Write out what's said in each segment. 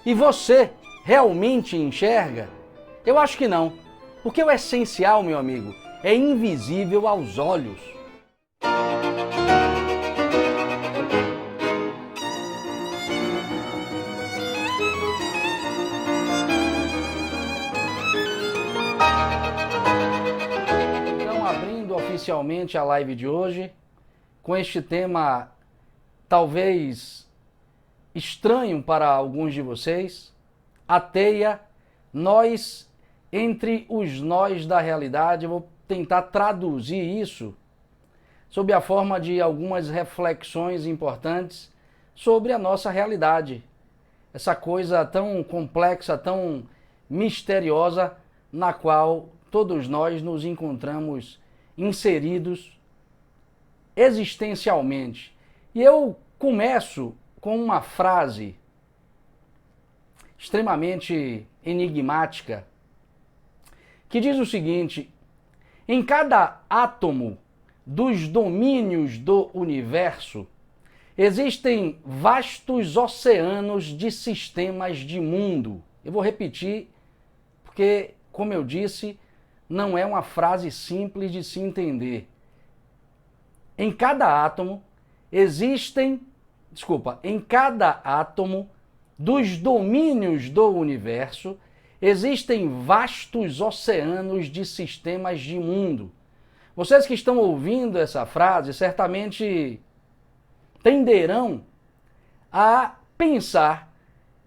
E você realmente enxerga? Eu acho que não, porque o essencial, meu amigo, é invisível aos olhos. Então, abrindo oficialmente a live de hoje, com este tema talvez estranho para alguns de vocês, a teia, nós entre os nós da realidade. Eu vou tentar traduzir isso sob a forma de algumas reflexões importantes sobre a nossa realidade. Essa coisa tão complexa, tão misteriosa, na qual todos nós nos encontramos inseridos existencialmente. E eu começo com uma frase extremamente enigmática que diz o seguinte: em cada átomo dos domínios do universo existem vastos oceanos de sistemas de mundo. Eu vou repetir porque, como eu disse, não é uma frase simples de se entender. Em cada átomo em cada átomo dos domínios do universo existem vastos oceanos de sistemas de mundo. Vocês que estão ouvindo essa frase certamente tenderão a pensar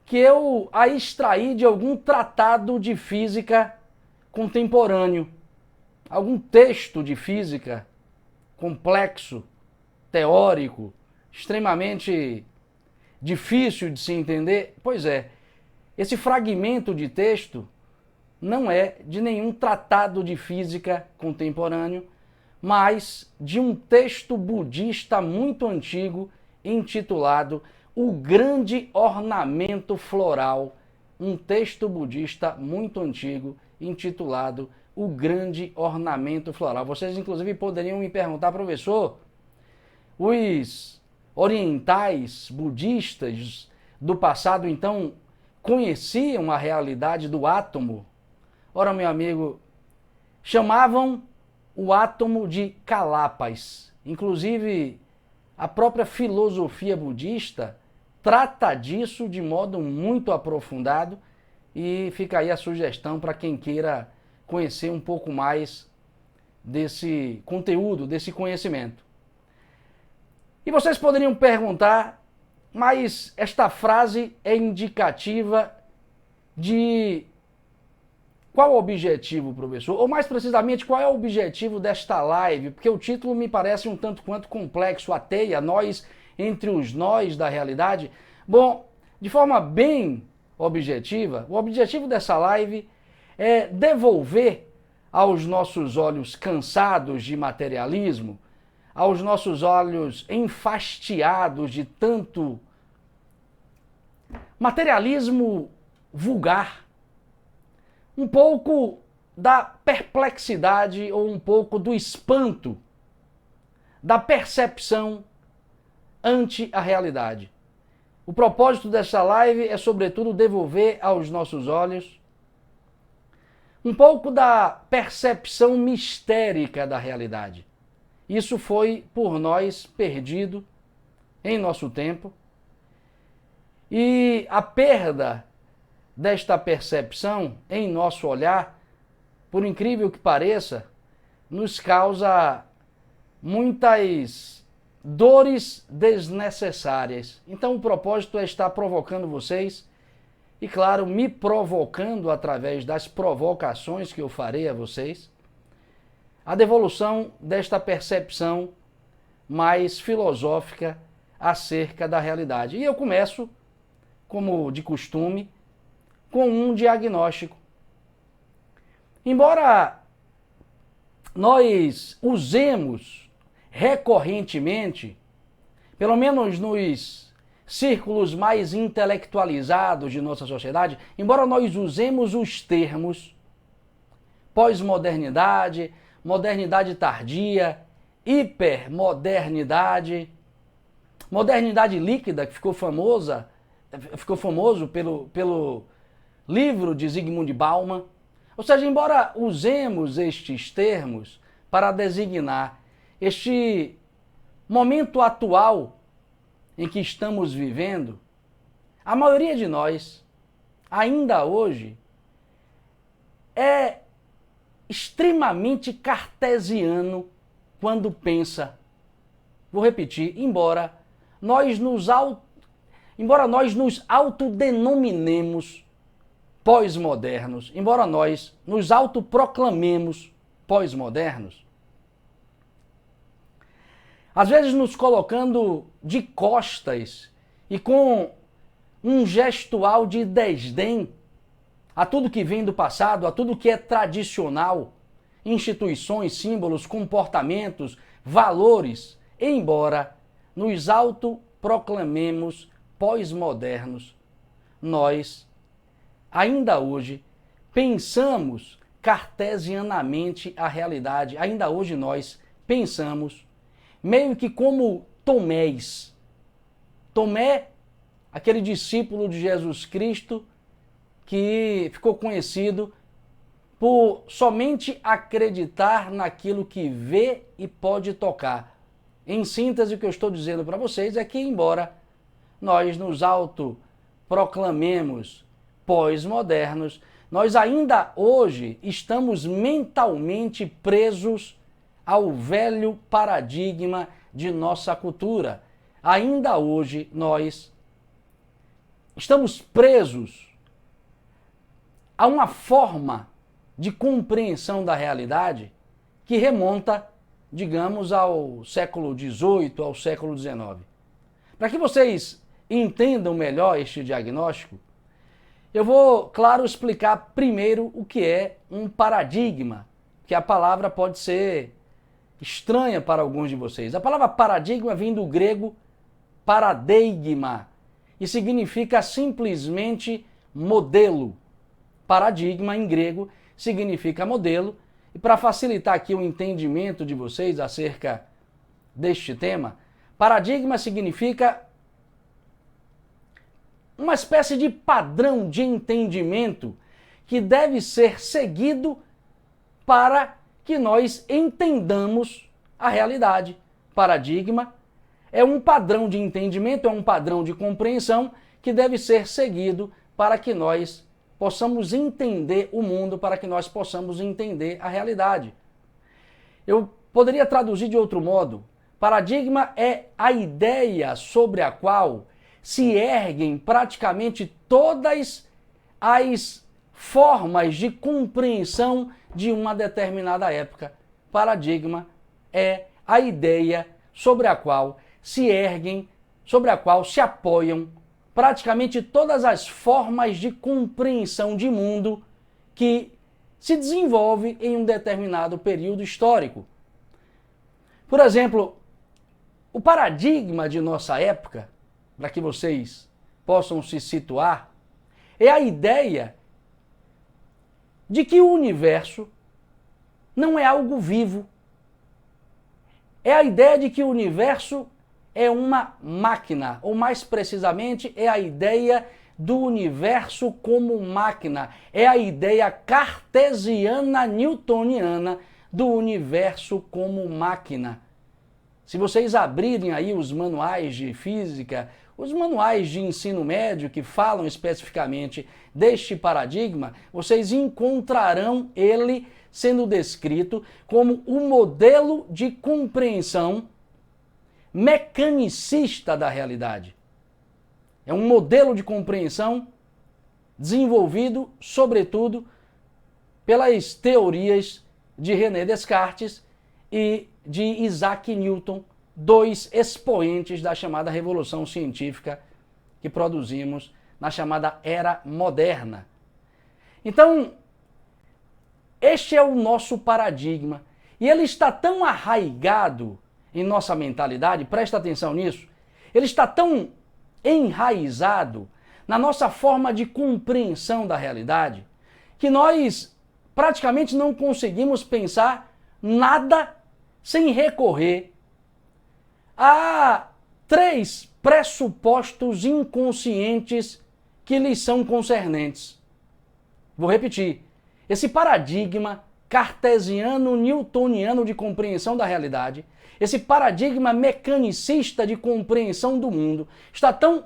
que eu a extraí de algum tratado de física contemporâneo, algum texto de física complexo, teórico, extremamente difícil de se entender. Pois é, esse fragmento de texto não é de nenhum tratado de física contemporâneo, mas de um texto budista muito antigo intitulado O Grande Ornamento Floral. Um texto budista muito antigo intitulado O Grande Ornamento Floral. Vocês inclusive poderiam me perguntar: professor, os orientais budistas do passado então conheciam a realidade do átomo? Ora, meu amigo, chamavam o átomo de Kalapas. Inclusive, a própria filosofia budista trata disso de modo muito aprofundado, e fica aí a sugestão para quem queira conhecer um pouco mais desse conteúdo, desse conhecimento. E vocês poderiam perguntar: mas esta frase é indicativa de qual o objetivo, professor? Ou mais precisamente, qual é o objetivo desta live? Porque o título me parece um tanto quanto complexo. A teia, nós entre os nós da realidade. Bom, de forma bem objetiva, o objetivo dessa live é devolver aos nossos olhos cansados de materialismo, aos nossos olhos enfastiados de tanto materialismo vulgar, um pouco da perplexidade ou um pouco do espanto da percepção ante a realidade. O propósito dessa live é, sobretudo, devolver aos nossos olhos um pouco da percepção mistérica da realidade. Isso foi por nós perdido em nosso tempo, e a perda desta percepção em nosso olhar, por incrível que pareça, nos causa muitas dores desnecessárias. Então o propósito é estar provocando vocês e, claro, me provocando através das provocações que eu farei a vocês, a devolução desta percepção mais filosófica acerca da realidade. E eu começo, como de costume, com um diagnóstico. Embora nós usemos recorrentemente, pelo menos nos círculos mais intelectualizados de nossa sociedade, embora nós usemos os termos pós-modernidade, modernidade tardia, hipermodernidade, modernidade líquida, que ficou famosa ficou famoso pelo livro de Zygmunt Bauman. Ou seja, embora usemos estes termos para designar este momento atual em que estamos vivendo, a maioria de nós, ainda hoje, é extremamente cartesiano quando pensa. Vou repetir, embora nós nos autodenominemos pós-modernos, embora nós nos autoproclamemos pós-modernos, às vezes nos colocando de costas e com um gestual de desdém a tudo que vem do passado, a tudo que é tradicional, instituições, símbolos, comportamentos, valores, embora nos autoproclamemos pós-modernos, nós, ainda hoje, pensamos cartesianamente a realidade. Ainda hoje nós pensamos meio que como Tomés. Tomé, aquele discípulo de Jesus Cristo que ficou conhecido por somente acreditar naquilo que vê e pode tocar. Em síntese, o que eu estou dizendo para vocês é que, embora nós nos autoproclamemos pós-modernos, nós ainda hoje estamos mentalmente presos ao velho paradigma de nossa cultura. Ainda hoje nós estamos presos a uma forma de compreensão da realidade que remonta, digamos, ao século XVIII, ao século XIX. Para que vocês entendam melhor este diagnóstico, eu vou, claro, explicar primeiro o que é um paradigma, que a palavra pode ser estranha para alguns de vocês. A palavra paradigma vem do grego paradeigma e significa simplesmente modelo. Paradigma, em grego, significa modelo. E para facilitar aqui o entendimento de vocês acerca deste tema, paradigma significa uma espécie de padrão de entendimento que deve ser seguido para que nós entendamos a realidade. Paradigma é um padrão de entendimento, é um padrão de compreensão que deve ser seguido para que nós possamos entender o mundo, para que nós possamos entender a realidade. Eu poderia traduzir de outro modo. Paradigma é a ideia sobre a qual se erguem praticamente todas as formas de compreensão de uma determinada época. Paradigma é a ideia sobre a qual se erguem, sobre a qual se apoiam praticamente todas as formas de compreensão de mundo que se desenvolve em um determinado período histórico. Por exemplo, o paradigma de nossa época, para que vocês possam se situar, é a ideia de que o universo não é algo vivo. É a ideia de que o universo é uma máquina, ou mais precisamente, é a ideia do universo como máquina. É a ideia cartesiana newtoniana do universo como máquina. Se vocês abrirem aí os manuais de física, os manuais de ensino médio que falam especificamente deste paradigma, vocês encontrarão ele sendo descrito como um modelo de compreensão mecanicista da realidade. É um modelo de compreensão desenvolvido, sobretudo, pelas teorias de René Descartes e de Isaac Newton, dois expoentes da chamada Revolução Científica que produzimos na chamada Era Moderna. Então, este é o nosso paradigma. E ele está tão arraigado em nossa mentalidade, presta atenção nisso, ele está tão enraizado na nossa forma de compreensão da realidade, que nós praticamente não conseguimos pensar nada sem recorrer a três pressupostos inconscientes que lhes são concernentes. Vou repetir. Esse paradigma cartesiano-newtoniano de compreensão da realidade, esse paradigma mecanicista de compreensão do mundo, está tão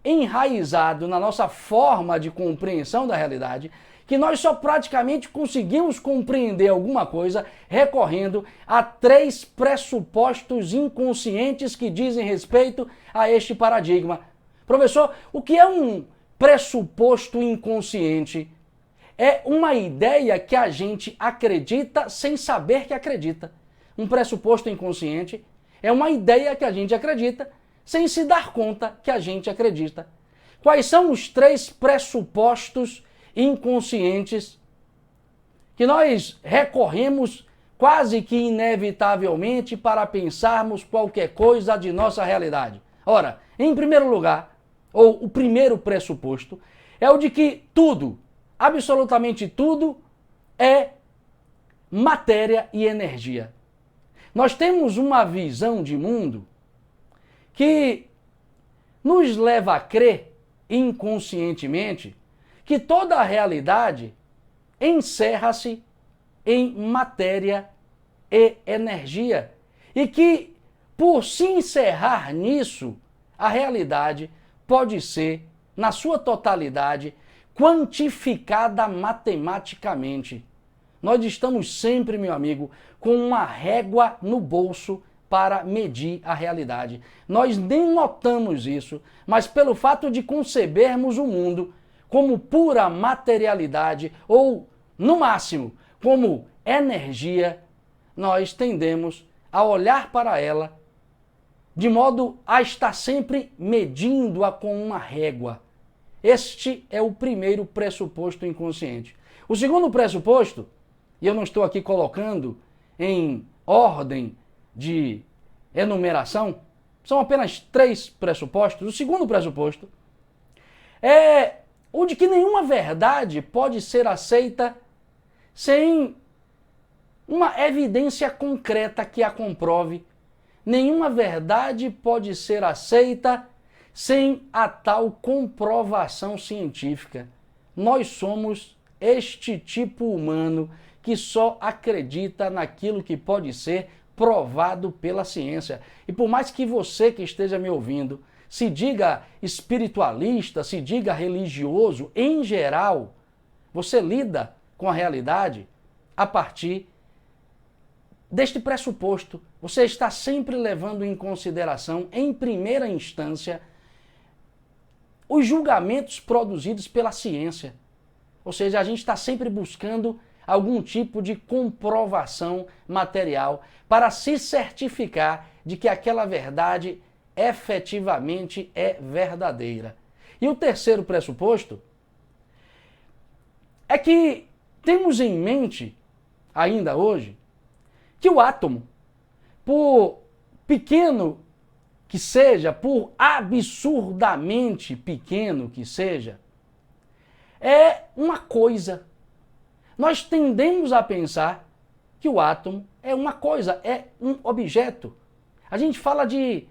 enraizado na nossa forma de compreensão da realidade que nós só praticamente conseguimos compreender alguma coisa recorrendo a 3 pressupostos inconscientes que dizem respeito a este paradigma. Professor, o que é um pressuposto inconsciente? É uma ideia que a gente acredita sem saber que acredita. Um pressuposto inconsciente é uma ideia que a gente acredita sem se dar conta que a gente acredita. Quais são os 3 pressupostos inconscientes que nós recorremos quase que inevitavelmente para pensarmos qualquer coisa de nossa realidade? Ora, em primeiro lugar, ou o primeiro pressuposto, é o de que tudo, absolutamente tudo, é matéria e energia. Nós temos uma visão de mundo que nos leva a crer inconscientemente que toda a realidade encerra-se em matéria e energia. E que, por se encerrar nisso, a realidade pode ser, na sua totalidade, quantificada matematicamente. Nós estamos sempre, meu amigo, com uma régua no bolso para medir a realidade. Nós nem notamos isso, mas pelo fato de concebermos o mundo como pura materialidade ou, no máximo, como energia, nós tendemos a olhar para ela de modo a estar sempre medindo-a com uma régua. Este é o primeiro pressuposto inconsciente. O segundo pressuposto, e eu não estou aqui colocando em ordem de enumeração, são apenas 3 pressupostos. O segundo pressuposto é o de que nenhuma verdade pode ser aceita sem uma evidência concreta que a comprove. Nenhuma verdade pode ser aceita sem a tal comprovação científica. Nós somos este tipo humano que só acredita naquilo que pode ser provado pela ciência. E por mais que você que esteja me ouvindo se diga espiritualista, se diga religioso, em geral, você lida com a realidade a partir deste pressuposto. Você está sempre levando em consideração, em primeira instância, os julgamentos produzidos pela ciência. Ou seja, a gente está sempre buscando algum tipo de comprovação material para se certificar de que aquela verdade efetivamente é verdadeira. E o terceiro pressuposto é que temos em mente, ainda hoje, que o átomo, por pequeno que seja, por absurdamente pequeno que seja, é uma coisa. Nós tendemos a pensar que o átomo é uma coisa, é um objeto. A gente fala de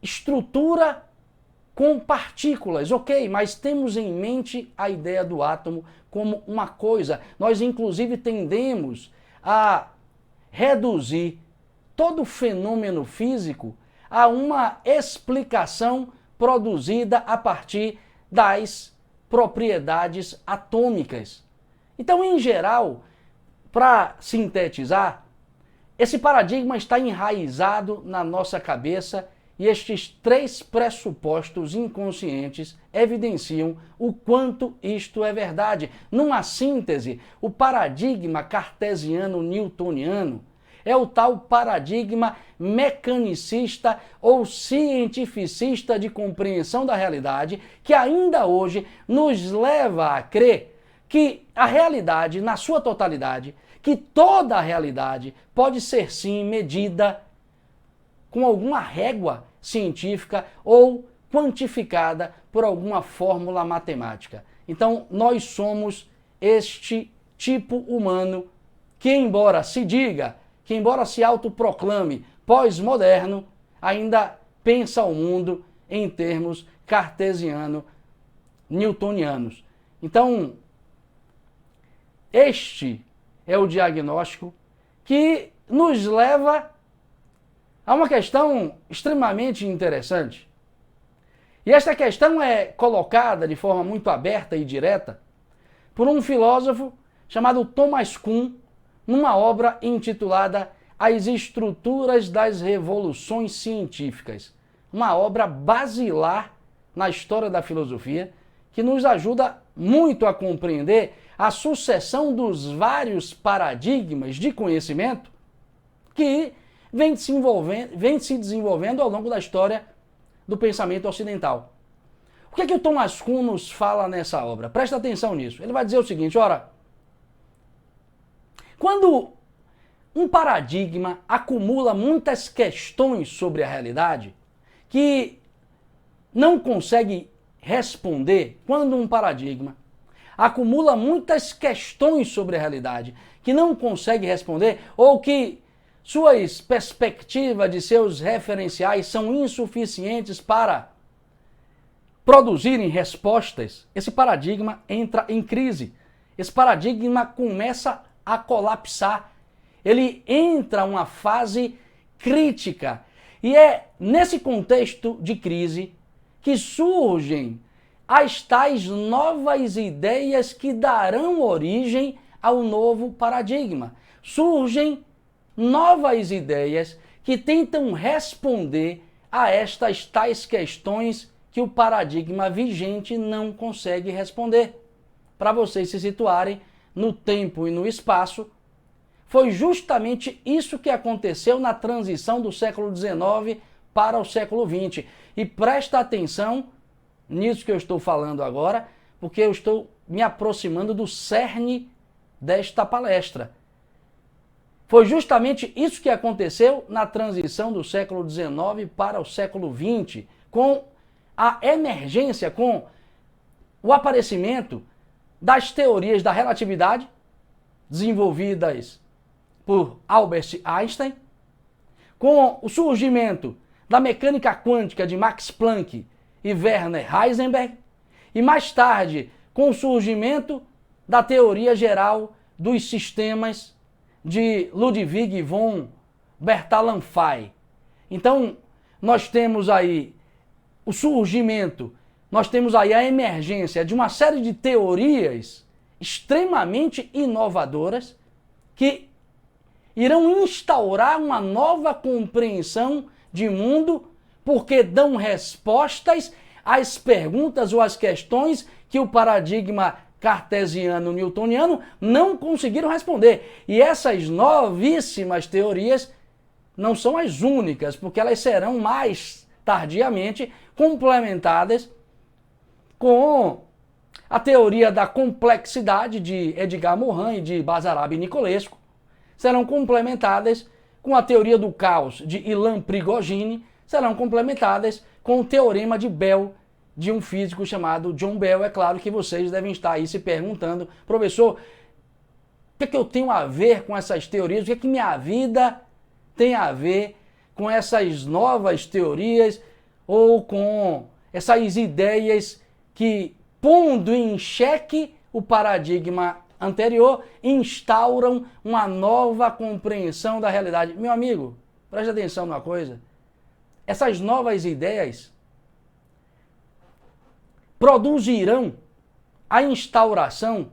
estrutura com partículas, ok, mas temos em mente a ideia do átomo como uma coisa. Nós, inclusive, tendemos a reduzir todo fenômeno físico a uma explicação produzida a partir das propriedades atômicas. Então, em geral, para sintetizar, esse paradigma está enraizado na nossa cabeça e estes 3 pressupostos inconscientes evidenciam o quanto isto é verdade. Numa síntese, o paradigma cartesiano-newtoniano é o tal paradigma mecanicista ou cientificista de compreensão da realidade que ainda hoje nos leva a crer que a realidade, na sua totalidade, que toda a realidade pode ser sim medida com alguma régua científica ou quantificada por alguma fórmula matemática. Então, nós somos este tipo humano que, embora se diga, que embora se autoproclame pós-moderno, ainda pensa o mundo em termos cartesiano-newtonianos. Então, este é o diagnóstico que nos leva a uma questão extremamente interessante. E esta questão é colocada de forma muito aberta e direta por um filósofo chamado Thomas Kuhn, numa obra intitulada As Estruturas das Revoluções Científicas, uma obra basilar na história da filosofia, que nos ajuda muito a compreender a sucessão dos vários paradigmas de conhecimento que vem se desenvolvendo ao longo da história do pensamento ocidental. O que é que o Thomas Kuhn nos fala nessa obra? Presta atenção nisso. Ele vai dizer o seguinte, ora, quando um paradigma acumula muitas questões sobre a realidade que não consegue responder, quando um paradigma acumula muitas questões sobre a realidade que não consegue responder, ou que suas perspectivas de seus referenciais são insuficientes para produzirem respostas, esse paradigma entra em crise. Esse paradigma começa a colapsar. Ele entra uma fase crítica. E é nesse contexto de crise que surgem as tais novas ideias que darão origem ao novo paradigma. Surgem novas ideias que tentam responder a estas tais questões que o paradigma vigente não consegue responder. Para vocês se situarem no tempo e no espaço, foi justamente isso que aconteceu na transição do século XIX para o século XX. E presta atenção nisso que eu estou falando agora, porque eu estou me aproximando do cerne desta palestra. Foi justamente isso que aconteceu na transição do século XIX para o século XX, com a emergência, com o aparecimento das teorias da relatividade, desenvolvidas por Albert Einstein, com o surgimento da mecânica quântica de Max Planck e Werner Heisenberg, e mais tarde com o surgimento da teoria geral dos sistemas de Ludwig von Bertalanffy. Então, nós temos aí o surgimento, nós temos aí a emergência de uma série de teorias extremamente inovadoras que irão instaurar uma nova compreensão de mundo, porque dão respostas às perguntas ou às questões que o paradigma cartesiano-newtoniano não conseguiram responder. E essas novíssimas teorias não são as únicas, porque elas serão mais tardiamente complementadas com a teoria da complexidade de Edgar Morin e de Basarab e Nicolescu, serão complementadas com a teoria do caos de Ilan Prigogine, serão complementadas com o teorema de Bell, de um físico chamado John Bell. É claro que vocês devem estar aí se perguntando, professor, o que eu tenho a ver com essas teorias? O que minha vida tem a ver com essas novas teorias ou com essas ideias que, pondo em xeque o paradigma anterior, instauram uma nova compreensão da realidade? Meu amigo, preste atenção numa coisa. Essas novas ideias produzirão a instauração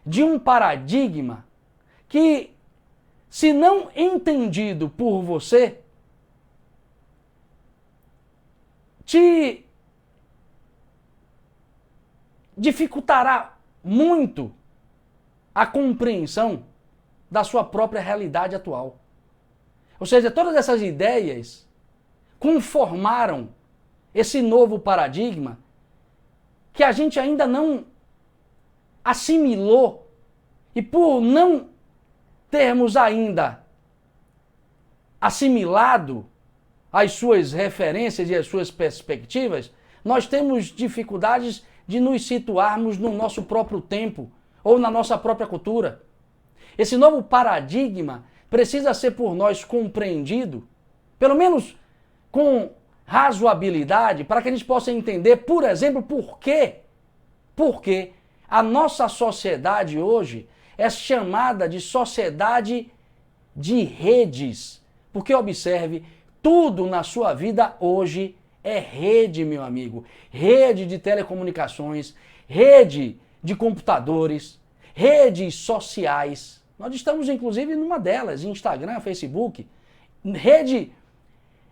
de um paradigma que, se não entendido por você, te dificultará muito a compreensão da sua própria realidade atual. Ou seja, todas essas ideias conformaram esse novo paradigma que a gente ainda não assimilou, e por não termos ainda assimilado as suas referências e as suas perspectivas, nós temos dificuldades de nos situarmos no nosso próprio tempo ou na nossa própria cultura. Esse novo paradigma precisa ser por nós compreendido, pelo menos com razoabilidade para que a gente possa entender, por exemplo, por que a nossa sociedade hoje é chamada de sociedade de redes. Porque observe, tudo na sua vida hoje é rede, meu amigo. Rede de telecomunicações, rede de computadores, redes sociais. Nós estamos, inclusive, numa delas, Instagram, Facebook, rede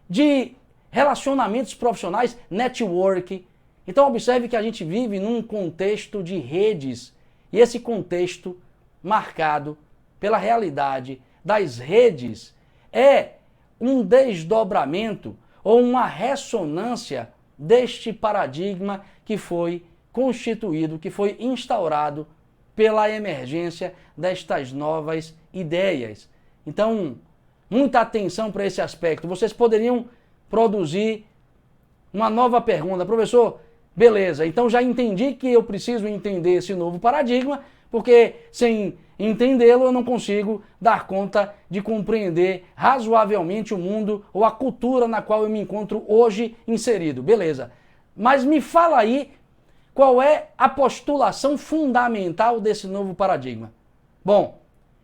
de relacionamentos profissionais, network. Então observe que a gente vive num contexto de redes, e esse contexto marcado pela realidade das redes é um desdobramento ou uma ressonância deste paradigma que foi constituído, que foi instaurado pela emergência destas novas ideias. Então, muita atenção para esse aspecto. Vocês poderiam produzir uma nova pergunta. Professor, beleza, então já entendi que eu preciso entender esse novo paradigma, porque sem entendê-lo eu não consigo dar conta de compreender razoavelmente o mundo ou a cultura na qual eu me encontro hoje inserido. Beleza. Mas me fala aí qual é a postulação fundamental desse novo paradigma. Bom,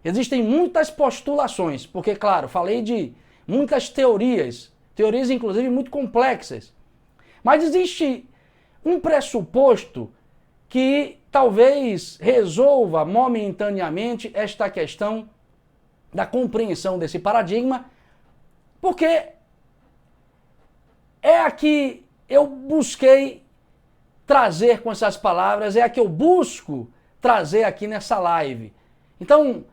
existem muitas postulações, porque, claro, falei de muitas teorias inclusive muito complexas. Mas existe um pressuposto que talvez resolva momentaneamente esta questão da compreensão desse paradigma, porque é a que eu busquei trazer com essas palavras, é a que eu busco trazer aqui nessa live. Então,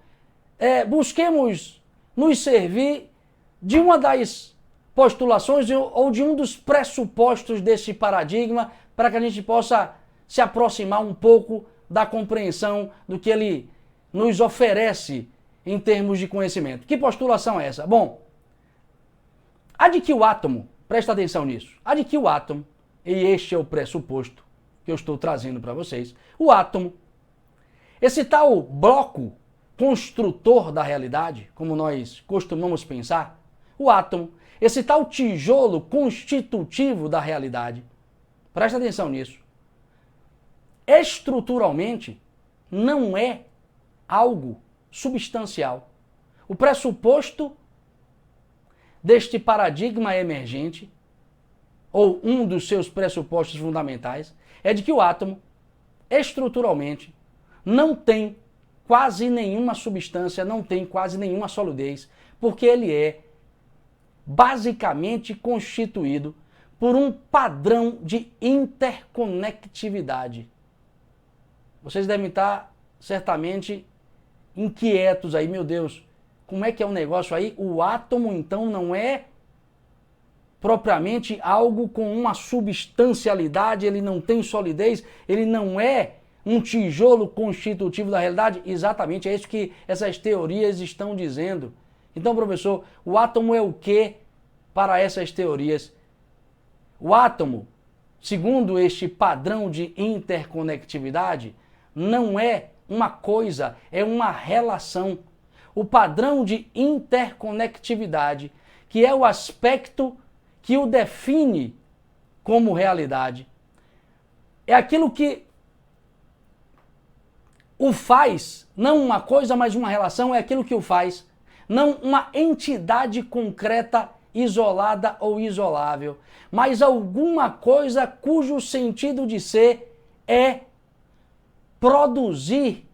busquemos nos servir de uma das postulações ou de um dos pressupostos desse paradigma para que a gente possa se aproximar um pouco da compreensão do que ele nos oferece em termos de conhecimento. Que postulação é essa? Bom, a de que o átomo, presta atenção nisso, a de que o átomo, e este é o pressuposto que eu estou trazendo para vocês, o átomo, esse tal bloco construtor da realidade, como nós costumamos pensar, o átomo, esse tal tijolo constitutivo da realidade, presta atenção nisso, estruturalmente não é algo substancial. O pressuposto deste paradigma emergente, ou um dos seus pressupostos fundamentais, é de que o átomo, estruturalmente, não tem quase nenhuma substância, não tem quase nenhuma solidez, porque ele é basicamente constituído por um padrão de interconectividade. Vocês devem estar certamente inquietos aí, meu Deus, como é que é o negócio aí? O átomo então não é propriamente algo com uma substancialidade, ele não tem solidez, ele não é um tijolo constitutivo da realidade? Exatamente, é isso que essas teorias estão dizendo. Então, professor, o átomo é o que para essas teorias? O átomo, segundo este padrão de interconectividade, não é uma coisa, é uma relação. O padrão de interconectividade, que é o aspecto que o define como realidade, é aquilo que o faz, não uma coisa, mas uma relação, é aquilo que o faz, não uma entidade concreta, isolada ou isolável, mas alguma coisa cujo sentido de ser é produzir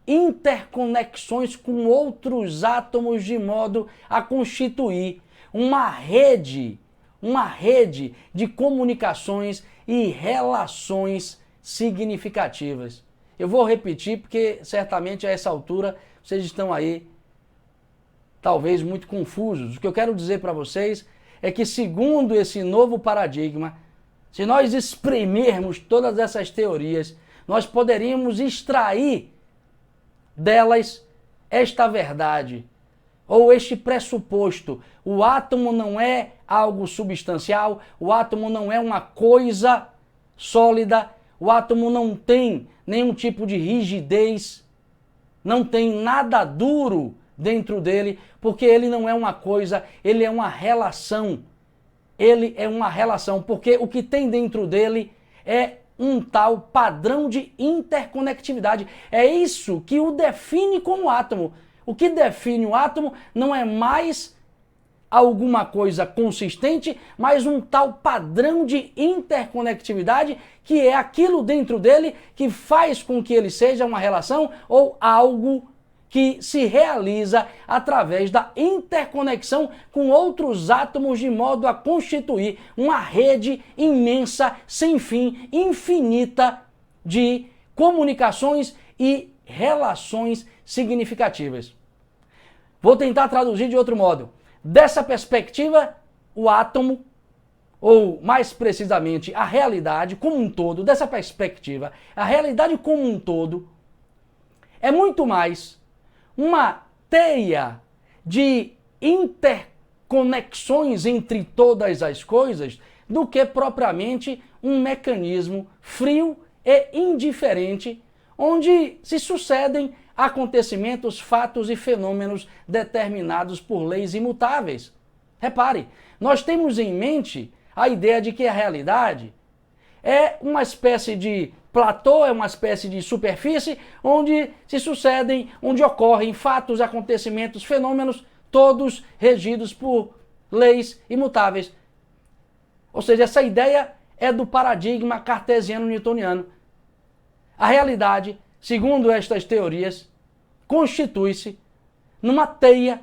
interconexões com outros átomos de modo a constituir uma rede de comunicações e relações significativas. Eu vou repetir porque certamente a essa altura vocês estão aí talvez muito confusos. O que eu quero dizer para vocês é que, segundo esse novo paradigma, se nós exprimirmos todas essas teorias, nós poderíamos extrair delas esta verdade, ou este pressuposto. O átomo não é algo substancial, o átomo não é uma coisa sólida, o átomo não tem nenhum tipo de rigidez, não tem nada duro dentro dele, porque ele não é uma coisa, ele é uma relação ele é uma relação, porque o que tem dentro dele é um tal padrão de interconectividade. É isso que o define como átomo. O que define o átomo não é mais alguma coisa consistente, mas um tal padrão de interconectividade que é aquilo dentro dele que faz com que ele seja uma relação ou algo que se realiza através da interconexão com outros átomos de modo a constituir uma rede imensa, sem fim, infinita de comunicações e relações significativas. Vou tentar traduzir de outro modo. Dessa perspectiva, o átomo, ou mais precisamente a realidade como um todo, dessa perspectiva, a realidade como um todo é muito mais uma teia de interconexões entre todas as coisas do que propriamente um mecanismo frio e indiferente onde se sucedem acontecimentos, fatos e fenômenos determinados por leis imutáveis. Repare, nós temos em mente a ideia de que a realidade é uma espécie de platô, é uma espécie de superfície onde se sucedem, onde ocorrem fatos, acontecimentos, fenômenos, todos regidos por leis imutáveis. Ou seja, essa ideia é do paradigma cartesiano-newtoniano. A realidade, segundo estas teorias, constitui-se numa teia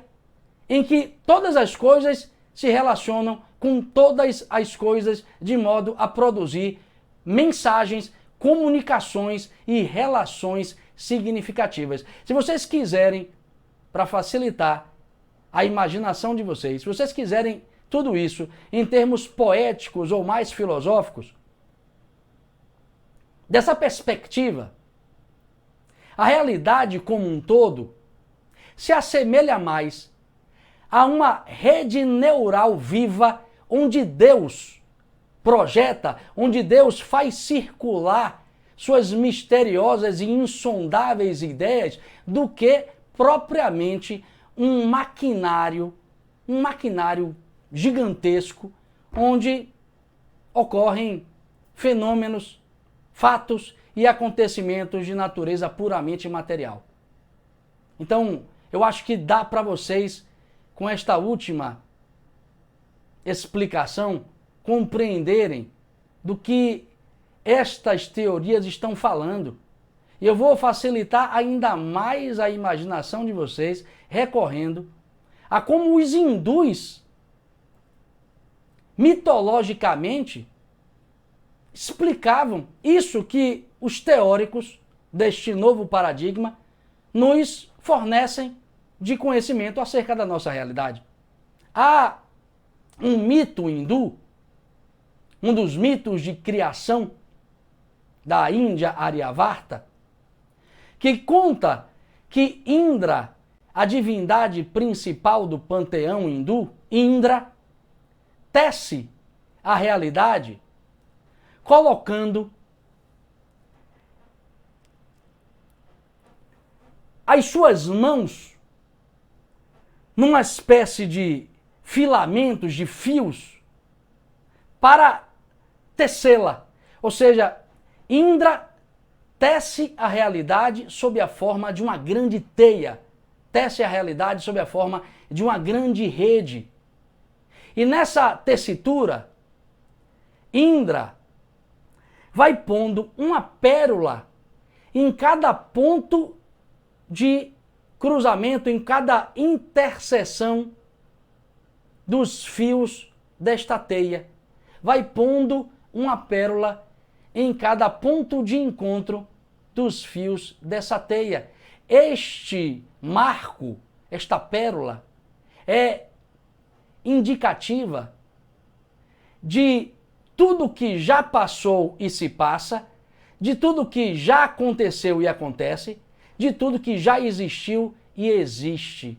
em que todas as coisas se relacionam com todas as coisas de modo a produzir mensagens, comunicações e relações significativas. Se vocês quiserem, para facilitar a imaginação de vocês, se vocês quiserem tudo isso em termos poéticos ou mais filosóficos, dessa perspectiva, a realidade como um todo se assemelha mais a uma rede neural viva onde Deus projeta, onde Deus faz circular suas misteriosas e insondáveis ideias, do que propriamente um maquinário gigantesco, onde ocorrem fenômenos, fatos e acontecimentos de natureza puramente material. Então, eu acho que dá para vocês, com esta última explicação, compreenderem do que estas teorias estão falando. E eu vou facilitar ainda mais a imaginação de vocês, recorrendo a como os hindus, mitologicamente, explicavam isso que os teóricos deste novo paradigma nos fornecem de conhecimento acerca da nossa realidade. Há um mito hindu, um dos mitos de criação da Índia Aryavarta, que conta que Indra, a divindade principal do panteão hindu, Indra, tece a realidade colocando as suas mãos numa espécie de filamentos, de fios, para tecê-la. Ou seja, Indra tece a realidade sob a forma de uma grande teia, tece a realidade sob a forma de uma grande rede. E nessa tessitura, Indra vai pondo uma pérola em cada ponto de cruzamento, em cada interseção dos fios desta teia. Vai pondo uma pérola em cada ponto de encontro dos fios dessa teia. Este marco, esta pérola, é indicativa de tudo que já passou e se passa, de tudo que já aconteceu e acontece, de tudo que já existiu e existe.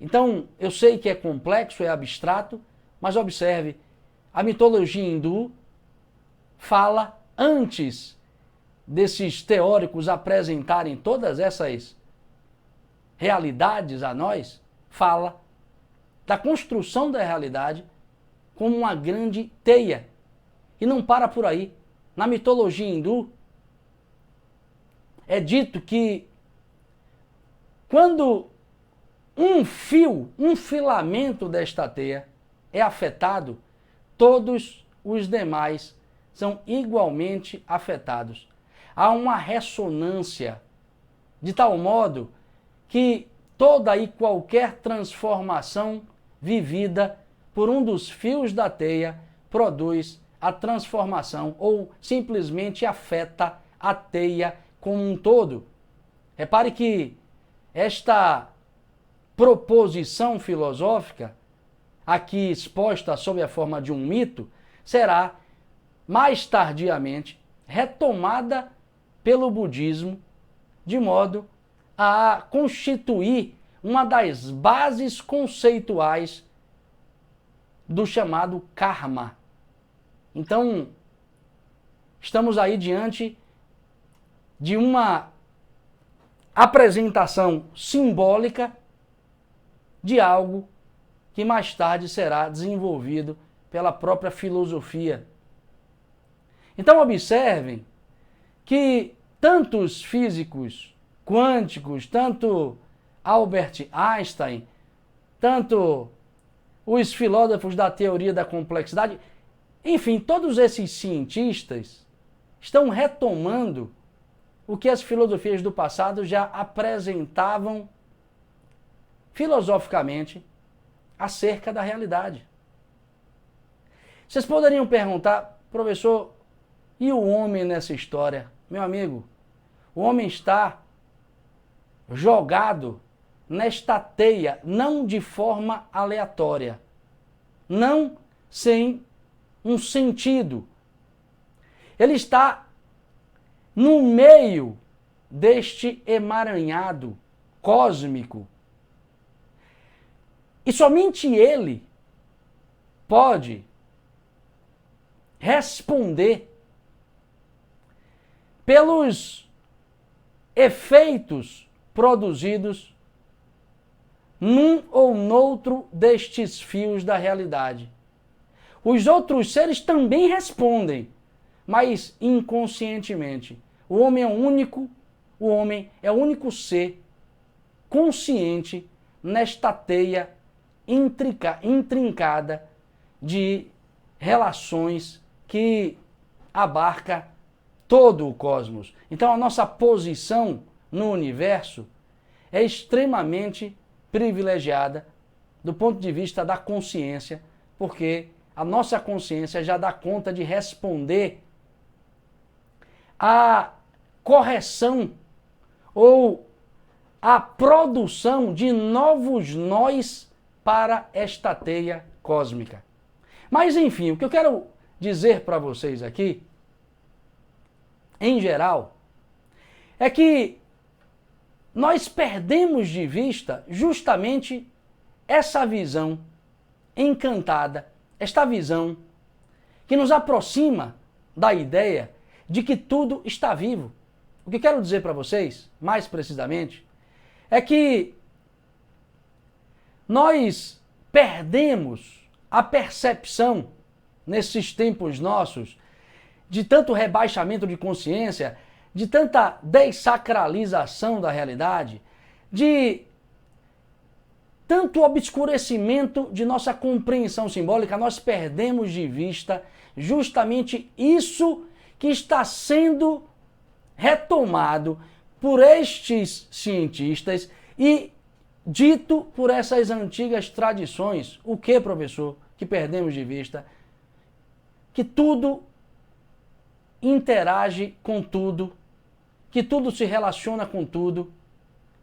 Então, eu sei que é complexo, é abstrato, mas observe, a mitologia hindu fala, antes desses teóricos apresentarem todas essas realidades a nós, fala da construção da realidade como uma grande teia. E não para por aí. Na mitologia hindu, é dito que quando um fio, um filamento desta teia é afetado, todos os demais são igualmente afetados. Há uma ressonância, de tal modo que toda e qualquer transformação vivida por um dos fios da teia produz a transformação ou simplesmente afeta a teia como um todo. Repare que esta proposição filosófica, aqui exposta sob a forma de um mito, será mais tardiamente retomada pelo budismo, de modo a constituir uma das bases conceituais do chamado karma. Então, estamos aí diante de uma apresentação simbólica de algo que mais tarde será desenvolvido pela própria filosofia. Então observem que tantos físicos quânticos, tanto Albert Einstein, tanto os filósofos da teoria da complexidade, enfim, todos esses cientistas estão retomando o que as filosofias do passado já apresentavam filosoficamente acerca da realidade. Vocês poderiam perguntar, professor, e o homem nessa história? Meu amigo, o homem está jogado nesta teia, não de forma aleatória, não sem um sentido. Ele está no meio deste emaranhado cósmico. E somente ele pode responder pelos efeitos produzidos num ou noutro destes fios da realidade. Os outros seres também respondem, mas inconscientemente. O homem é o único ser consciente nesta teia intrincada de relações que abarca todo o cosmos. Então a nossa posição no universo é extremamente privilegiada do ponto de vista da consciência, porque a nossa consciência já dá conta de responder à correção ou à produção de novos nós para esta teia cósmica. Mas enfim, o que eu quero dizer para vocês aqui, em geral, é que nós perdemos de vista justamente essa visão encantada, esta visão que nos aproxima da ideia de que tudo está vivo. O que eu quero dizer para vocês, mais precisamente, é que nós perdemos a percepção, nesses tempos nossos, de tanto rebaixamento de consciência, de tanta dessacralização da realidade, de tanto obscurecimento de nossa compreensão simbólica, nós perdemos de vista justamente isso que está sendo retomado por estes cientistas e dito por essas antigas tradições. O que, professor, que perdemos de vista? Que tudo interage com tudo, que tudo se relaciona com tudo,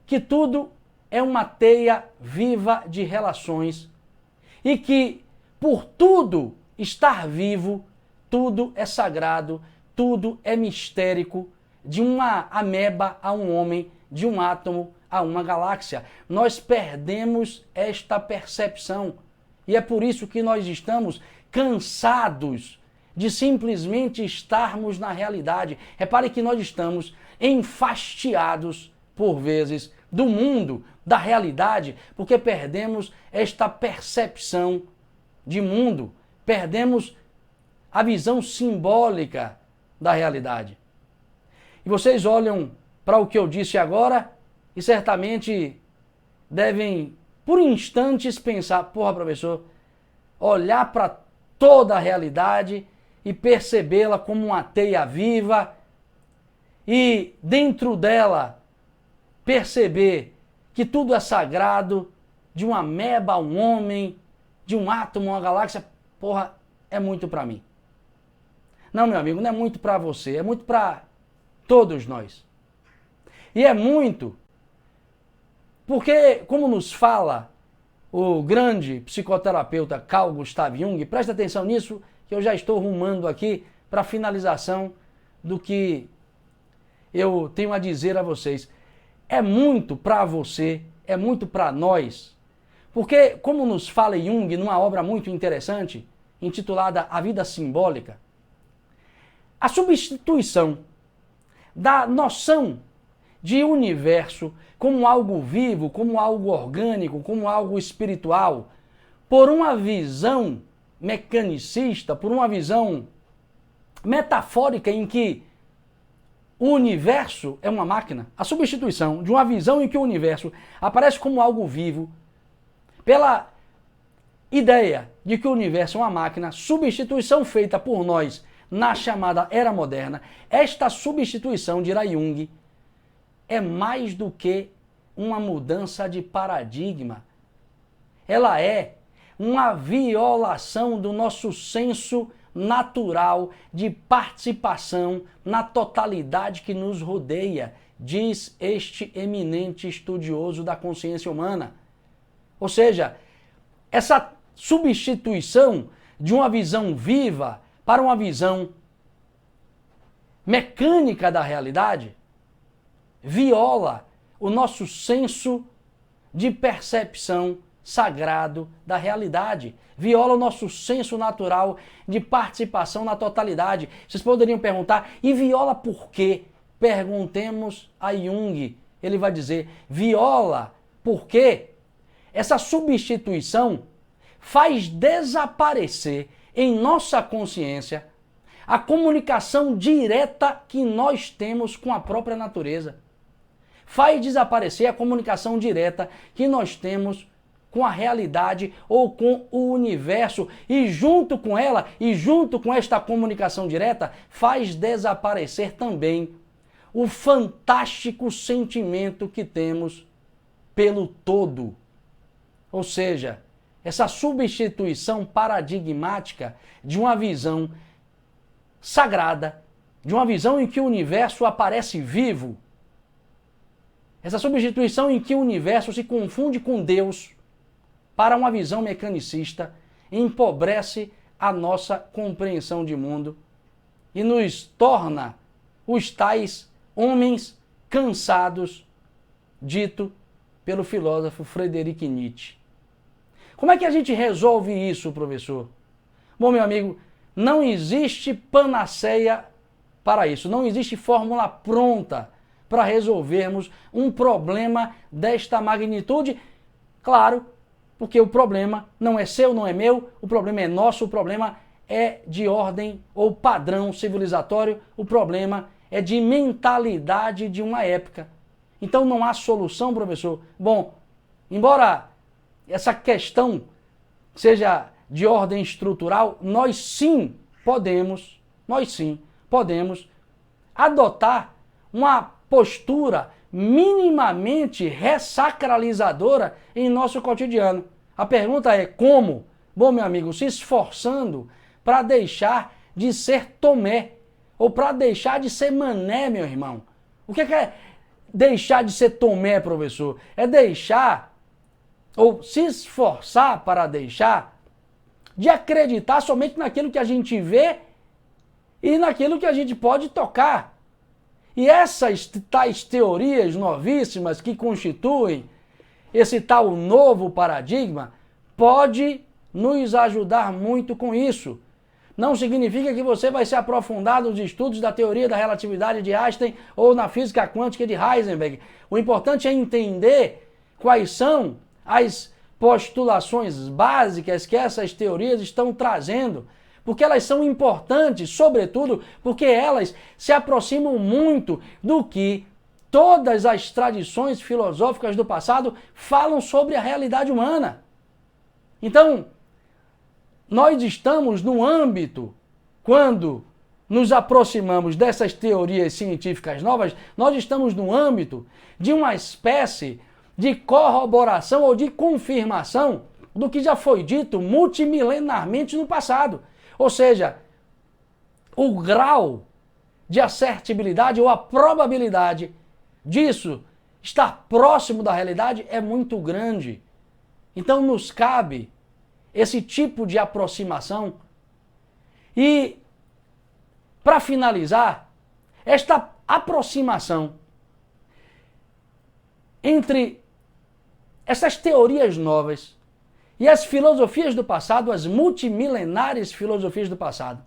que tudo é uma teia viva de relações e que, por tudo estar vivo, tudo é sagrado, tudo é mistérico, de uma ameba a um homem, de um átomo a uma galáxia. Nós perdemos esta percepção e é por isso que nós estamos cansados de simplesmente estarmos na realidade. Repare que nós estamos enfastiados, por vezes, do mundo, da realidade, porque perdemos esta percepção de mundo, perdemos a visão simbólica da realidade. E vocês olham para o que eu disse agora e certamente devem, por instantes, pensar, porra, professor, olhar para toda a realidade e percebê-la como uma teia viva e dentro dela perceber que tudo é sagrado, de uma ameba a um homem, de um átomo a uma galáxia, porra, é muito para mim. Não, meu amigo, não é muito para você, é muito para todos nós. E é muito porque, como nos fala o grande psicoterapeuta Carl Gustav Jung, presta atenção nisso, que eu já estou rumando aqui para a finalização do que eu tenho a dizer a vocês. É muito para você, é muito para nós, porque, como nos fala Jung numa obra muito interessante, intitulada A Vida Simbólica, a substituição da noção de universo como algo vivo, como algo orgânico, como algo espiritual, por uma visão mecanicista, por uma visão metafórica em que o universo é uma máquina, a substituição de uma visão em que o universo aparece como algo vivo, pela ideia de que o universo é uma máquina, substituição feita por nós na chamada Era Moderna, esta substituição, dirá Jung, é mais do que uma mudança de paradigma. Ela é uma violação do nosso senso natural de participação na totalidade que nos rodeia, diz este eminente estudioso da consciência humana. Ou seja, essa substituição de uma visão viva para uma visão mecânica da realidade viola o nosso senso de percepção sagrado da realidade, viola o nosso senso natural de participação na totalidade. Vocês poderiam perguntar, e viola por quê? Perguntemos a Jung. Ele vai dizer, viola porque essa substituição faz desaparecer em nossa consciência a comunicação direta que nós temos com a própria natureza. Faz desaparecer a comunicação direta que nós temos com a realidade ou com o universo. E junto com ela, e junto com esta comunicação direta, faz desaparecer também o fantástico sentimento que temos pelo todo. Ou seja, essa substituição paradigmática de uma visão sagrada, de uma visão em que o universo aparece vivo, essa substituição em que o universo se confunde com Deus para uma visão mecanicista empobrece a nossa compreensão de mundo e nos torna os tais homens cansados, dito pelo filósofo Friedrich Nietzsche. Como é que a gente resolve isso, professor? Bom, meu amigo, não existe panaceia para isso, não existe fórmula pronta para resolvermos um problema desta magnitude. Claro, porque o problema não é seu, não é meu, o problema é nosso, o problema é de ordem ou padrão civilizatório, o problema é de mentalidade de uma época. Então não há solução, professor. Bom, embora essa questão seja de ordem estrutural, nós sim podemos adotar uma postura minimamente ressacralizadora em nosso cotidiano. A pergunta é como? Bom, meu amigo, se esforçando para deixar de ser Tomé ou para deixar de ser Mané, meu irmão. O que é deixar de ser Tomé, professor? É deixar ou se esforçar para deixar de acreditar somente naquilo que a gente vê e naquilo que a gente pode tocar. E essas tais teorias novíssimas que constituem esse tal novo paradigma pode nos ajudar muito com isso. Não significa que você vai se aprofundar nos estudos da teoria da relatividade de Einstein ou na física quântica de Heisenberg. O importante é entender quais são as postulações básicas que essas teorias estão trazendo, porque elas são importantes, sobretudo porque elas se aproximam muito do que todas as tradições filosóficas do passado falam sobre a realidade humana. Então, nós estamos no âmbito, quando nos aproximamos dessas teorias científicas novas, nós estamos no âmbito de uma espécie de corroboração ou de confirmação do que já foi dito multimilenarmente no passado. Ou seja, o grau de assertibilidade ou a probabilidade disso estar próximo da realidade é muito grande. Então nos cabe esse tipo de aproximação. E, para finalizar, esta aproximação entre essas teorias novas e as filosofias do passado, as multimilenares filosofias do passado,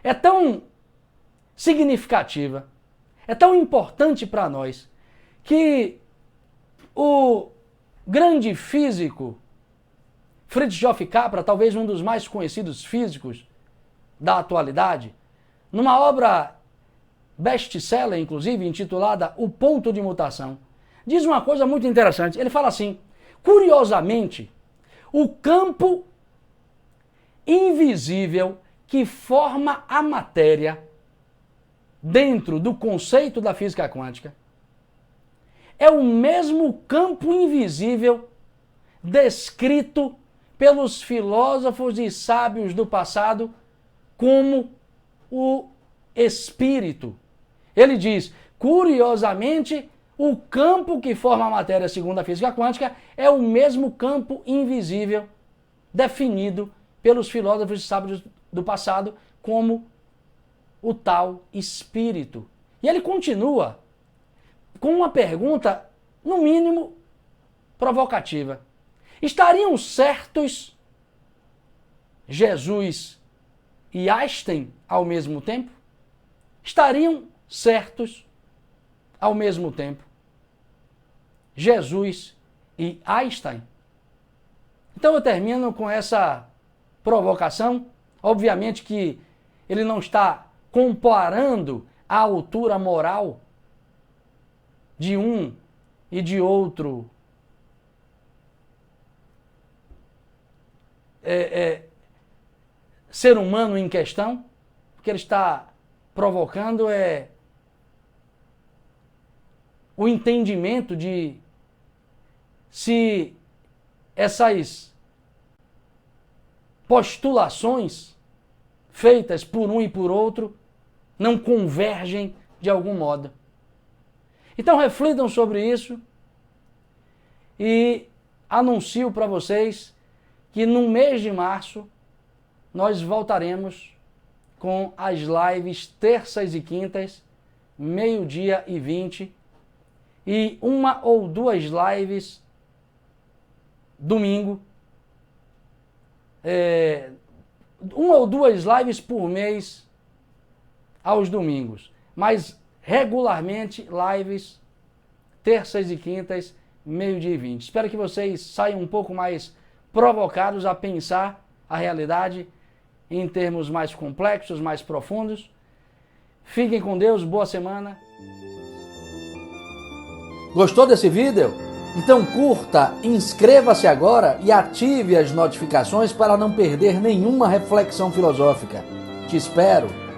é tão significativa, é tão importante para nós, que o grande físico Fritjof Capra, talvez um dos mais conhecidos físicos da atualidade, numa obra best-seller, inclusive, intitulada O Ponto de Mutação, diz uma coisa muito interessante. Ele fala assim: curiosamente, o campo invisível que forma a matéria dentro do conceito da física quântica é o mesmo campo invisível descrito pelos filósofos e sábios do passado como o espírito. Ele diz, curiosamente, o campo que forma a matéria segundo a física quântica é o mesmo campo invisível definido pelos filósofos e sábios do passado como o tal espírito. E ele continua com uma pergunta, no mínimo, provocativa. Estariam certos Jesus e Einstein ao mesmo tempo? Estariam certos ao mesmo tempo Jesus e Einstein? Então eu termino com essa provocação. Obviamente que ele não está comparando a altura moral de um e de outro ser humano em questão. O que ele está provocando é o entendimento de se essas postulações feitas por um e por outro não convergem de algum modo. Então reflitam sobre isso e anuncio para vocês que no mês de março nós voltaremos com as lives terças e quintas, 12h20, e uma ou duas lives domingo, uma ou duas lives por mês aos domingos, mas regularmente lives terças e quintas, 12h20. Espero que vocês saiam um pouco mais provocados a pensar a realidade em termos mais complexos, mais profundos. Fiquem com Deus, boa semana. Gostou desse vídeo? Então curta, inscreva-se agora e ative as notificações para não perder nenhuma reflexão filosófica. Te espero!